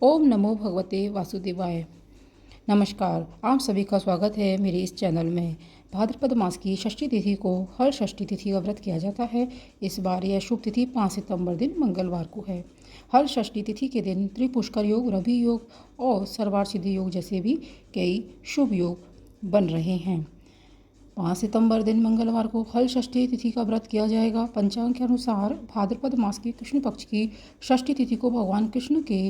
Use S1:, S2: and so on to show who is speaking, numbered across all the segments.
S1: ओम नमो भगवते वासुदेवाय। नमस्कार, आप सभी का स्वागत है मेरे इस चैनल में। भाद्रपद मास की षष्ठी तिथि को हल षष्ठी तिथि का व्रत किया जाता है। इस बार यह शुभ तिथि 5 सितंबर दिन मंगलवार को है। हल षष्ठी तिथि के दिन त्रिपुष्कर योग, रवि योग और सर्वार्थ सिद्धि योग जैसे भी कई शुभ योग बन रहे हैं। 5 सितंबर दिन मंगलवार को हल षष्ठी तिथि का व्रत किया जाएगा। पंचांग के अनुसार भाद्रपद मास की कृष्ण पक्ष की षष्ठी तिथि को भगवान कृष्ण के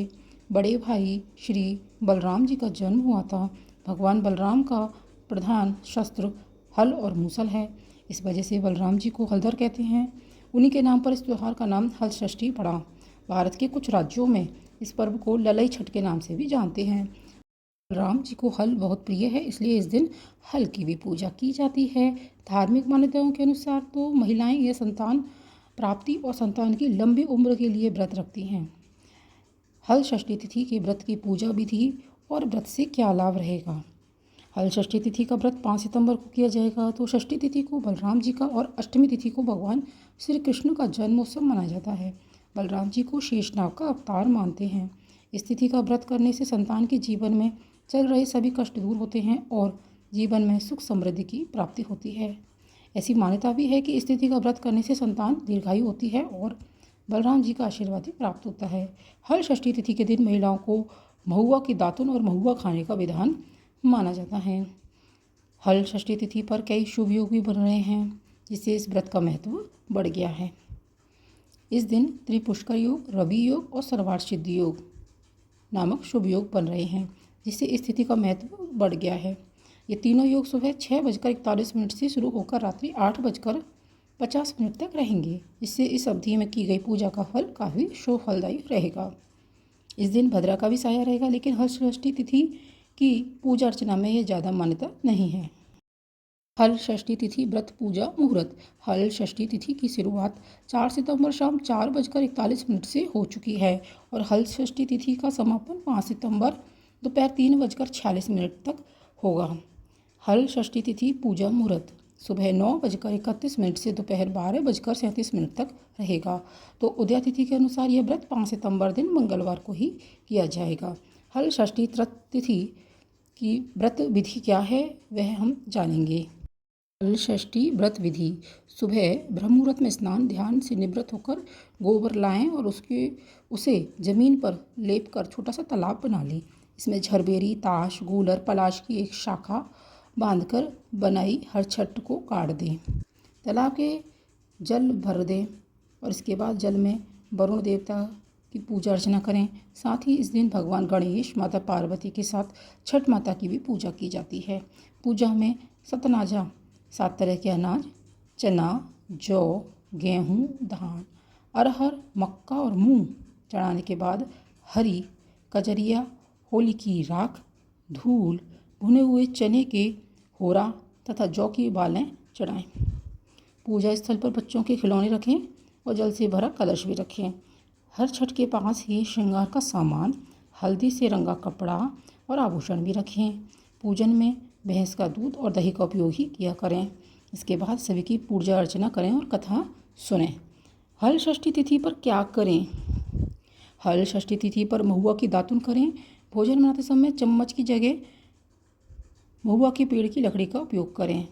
S1: बड़े भाई श्री बलराम जी का जन्म हुआ था। भगवान बलराम का प्रधान शस्त्र हल और मूसल है। इस वजह से बलराम जी को हलधर कहते हैं। उन्हीं के नाम पर इस त्यौहार का नाम हल षष्ठी पड़ा। भारत के कुछ राज्यों में इस पर्व को ललई छठ के नाम से भी जानते हैं। राम जी को हल बहुत प्रिय है, इसलिए इस दिन हल की भी पूजा की जाती है। धार्मिक मान्यताओं के अनुसार तो महिलाएं यह संतान प्राप्ति और संतान की लंबी उम्र के लिए व्रत रखती हैं। हल षष्ठी तिथि के व्रत की पूजा विधि और व्रत से क्या लाभ रहेगा। हल षष्ठी तिथि का व्रत 5 सितंबर को किया जाएगा। तो षष्ठी तिथि को बलराम जी का और अष्टमी तिथि को भगवान श्री कृष्ण का जन्मोत्सव मनाया जाता है। बलराम जी को शेषनाग का अवतार मानते हैं। इस तिथि का व्रत करने से संतान के जीवन में चल रहे सभी कष्ट दूर होते हैं और जीवन में सुख समृद्धि की प्राप्ति होती है। ऐसी मान्यता भी है कि इस तिथि का व्रत करने से संतान दीर्घायु होती है और बलराम जी का आशीर्वाद भी प्राप्त होता है। हल षष्ठी तिथि के दिन महिलाओं को महुआ की दातुन और महुआ खाने का विधान माना जाता है। हल षष्ठी तिथि पर कई शुभ योग भी बन रहे हैं, जिससे इस व्रत का महत्व बढ़ गया है। इस दिन त्रिपुष्कर योग, रवि योग और सर्वार्थ सिद्धि योग नामक शुभ योग बन रहे हैं, जिससे इस तिथि का महत्व बढ़ गया है। ये तीनों योग सुबह 6:41 से शुरू होकर रात्रि 8:50 तक रहेंगे, जिससे इस अवधि में की गई पूजा का फल काफ़ी शुभ फलदायी रहेगा। इस दिन भद्रा का भी साया रहेगा, लेकिन हल षष्ठी तिथि की पूजा अर्चना में यह ज़्यादा मान्यता नहीं है। हल षष्ठी तिथि व्रत पूजा मुहूर्त। हल षष्ठी तिथि की शुरुआत 4 सितंबर शाम 4:41 से हो चुकी है और हल षष्ठी तिथि का समापन 5 सितंबर दोपहर 3:46 तक होगा। हल षष्ठी तिथि पूजा मुहूर्त सुबह 9:31 से दोपहर 12:37 तक रहेगा। तो उदया तिथि के अनुसार यह व्रत 5 सितंबर दिन मंगलवार को ही किया जाएगा। हल षष्ठी तिथि की व्रत विधि क्या है वह हम जानेंगे। हल षष्ठी व्रत विधि। सुबह ब्रह्म मुहूर्त में स्नान ध्यान से निवृत्त होकर गोबर लाएं और उसे जमीन पर लेप कर छोटा सा तालाब बना लें। इसमें झरबेरी, ताश, गूलर, पलाश की एक शाखा बांधकर बनाई हर छठ को काट दें। तालाब के जल भर दें और इसके बाद जल में वरुण देवता की पूजा अर्चना करें। साथ ही इस दिन भगवान गणेश, माता पार्वती के साथ छठ माता की भी पूजा की जाती है। पूजा में सतनाजा 7 तरह के अनाज चना, जौ, गेहूँ, धान, अरहर, मक्का और मूंग चढ़ाने के बाद हरी कजरिया, होली की राख, धूल, भुने हुए चने के होरा तथा जौ की बालें चढ़ाएं। पूजा स्थल पर बच्चों के खिलौने रखें और जल से भरा कलश भी रखें। हर छठ के पास ही श्रृंगार का सामान, हल्दी से रंगा कपड़ा और आभूषण भी रखें। पूजन में भैंस का दूध और दही का उपयोग ही किया करें। इसके बाद सभी की पूजा अर्चना करें और कथा सुनें। हल षष्ठी तिथि पर क्या करें। हल षष्ठी तिथि पर महुआ की दातुन करें। भोजन बनाते समय चम्मच की जगह महुआ के पेड़ की लकड़ी का उपयोग करें।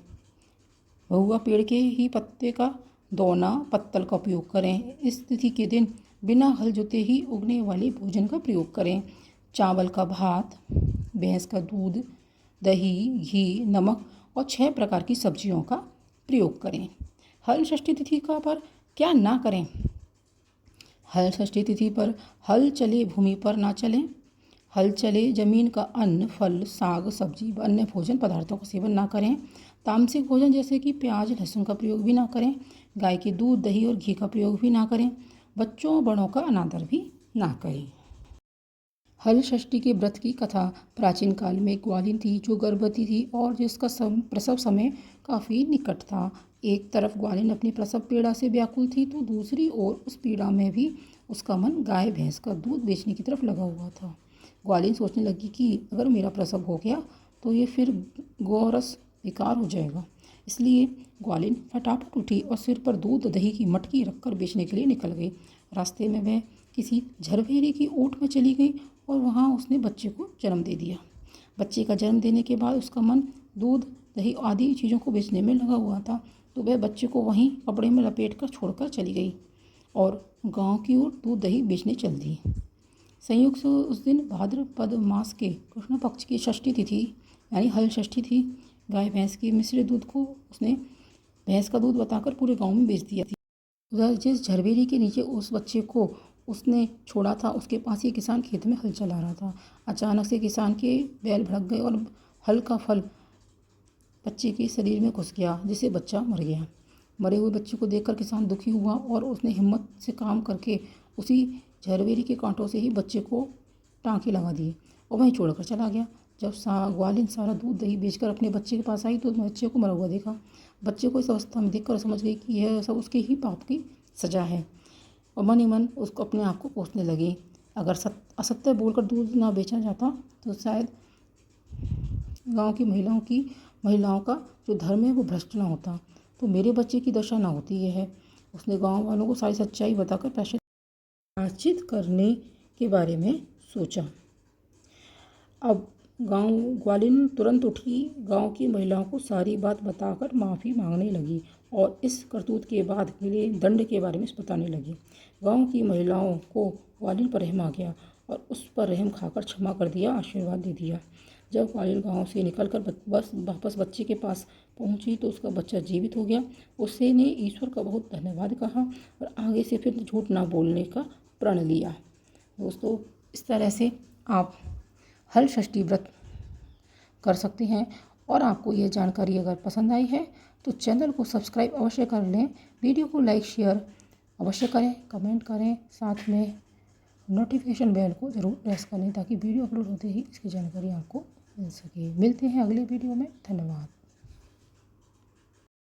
S1: महुआ पेड़ के ही पत्ते का दोना पत्तल का उपयोग करें। इस तिथि के दिन बिना हल जोते ही उगने वाले भोजन का प्रयोग करें। चावल का भात, भैंस का दूध, दही, घी, नमक और 6 प्रकार की सब्जियों का प्रयोग करें। हल षष्ठी तिथि का पर क्या ना करें। हल षष्ठी तिथि पर हल चले भूमि पर ना चलें। हल चले जमीन का अन्न, फल, साग, सब्जी व अन्य भोजन पदार्थों का सेवन ना करें। तामसिक भोजन जैसे कि प्याज, लहसुन का प्रयोग भी ना करें। गाय के दूध, दही और घी का प्रयोग भी ना करें। बच्चों बड़ों का अनादर भी ना करें। हल षष्ठी के व्रत की कथा। प्राचीन काल में एक ग्वालिन थी जो गर्भवती थी और जिसका प्रसव समय काफ़ी निकट था। एक तरफ ग्वालिन अपनी प्रसव पीड़ा से व्याकुल थी तो दूसरी ओर उस पीड़ा में भी उसका मन गाय भैंस का दूध बेचने की तरफ लगा हुआ था। ग्वालिन सोचने लगी कि अगर मेरा प्रसव हो गया तो ये फिर गौरस बेकार हो जाएगा। इसलिए ग्वालिन फटाफट उठी और सिर पर दूध दही की मटकी रखकर बेचने के लिए निकल गई। रास्ते में वह किसी झरभेरी की ओट में चली गई और वहाँ उसने बच्चे को जन्म दे दिया। बच्चे का जन्म देने के बाद उसका मन दूध दही आदि चीज़ों को बेचने में लगा हुआ था, तो वह बच्चे को वहीं कपड़े में लपेट कर छोड़कर चली गई और गांव की ओर दूध दही बेचने चल दी। संयोग से उस दिन भाद्रपद मास के कृष्ण पक्ष की षष्ठी तिथि यानी हल षष्ठी थी। गाय भैंस के मिश्रित दूध को उसने भैंस का दूध बताकर पूरे गांव में बेच दिया। उधर जिस झरबेरी के नीचे उस बच्चे को उसने छोड़ा था, उसके पास ही किसान खेत में हल चला रहा था। अचानक से किसान के बैल भड़क गए और हल का फल बच्चे के शरीर में घुस गया, जिससे बच्चा मर गया। मरे हुए बच्चे को देखकर किसान दुखी हुआ और उसने हिम्मत से काम करके उसी झरबेरी के कांटों से ही बच्चे को टाँके लगा दिए और वहीं छोड़कर चला गया। जब ग्वालिन सारा दूध दही बेचकर अपने बच्चे के पास आई तो बच्चे को मरा हुआ देखा। बच्चे को इस अवस्था में देखकर समझ गई कि यह सब उसके ही पाप की सजा है और मन ही मन उसको अपने आप को कोसने लगी। अगर असत्य बोलकर दूध ना बेचा जाता तो शायद गांव की महिलाओं का जो धर्म है वो भ्रष्ट ना होता, तो मेरे बच्चे की दशा ना होती। यह है उसने गांव वालों को सारी सच्चाई बताकर प्रायश्चित करने के बारे में सोचा। अब ग्वालिन तुरंत उठी, गांव की महिलाओं को सारी बात बताकर माफ़ी मांगने लगी और इस करतूत के बाद मिले दंड के बारे में बताने लगी। गांव की महिलाओं को ग्वालिन पर रहम आ गया और उस पर रहम खाकर क्षमा कर दिया, आशीर्वाद दे दिया। जब ग्वालिन गांव से निकलकर बस वापस बच्चे के पास पहुंची तो उसका बच्चा जीवित हो गया। उसने ईश्वर का बहुत धन्यवाद कहा और आगे से फिर झूठ ना बोलने का प्रण लिया। दोस्तों, इस तरह से आप हल षष्ठी व्रत कर सकते हैं। और आपको ये जानकारी अगर पसंद आई है तो चैनल को सब्सक्राइब अवश्य कर लें, वीडियो को लाइक शेयर अवश्य करें, कमेंट करें, साथ में नोटिफिकेशन बेल को ज़रूर प्रेस करें ताकि वीडियो अपलोड होते ही इसकी जानकारी आपको मिल सके। मिलते हैं अगले वीडियो में। धन्यवाद।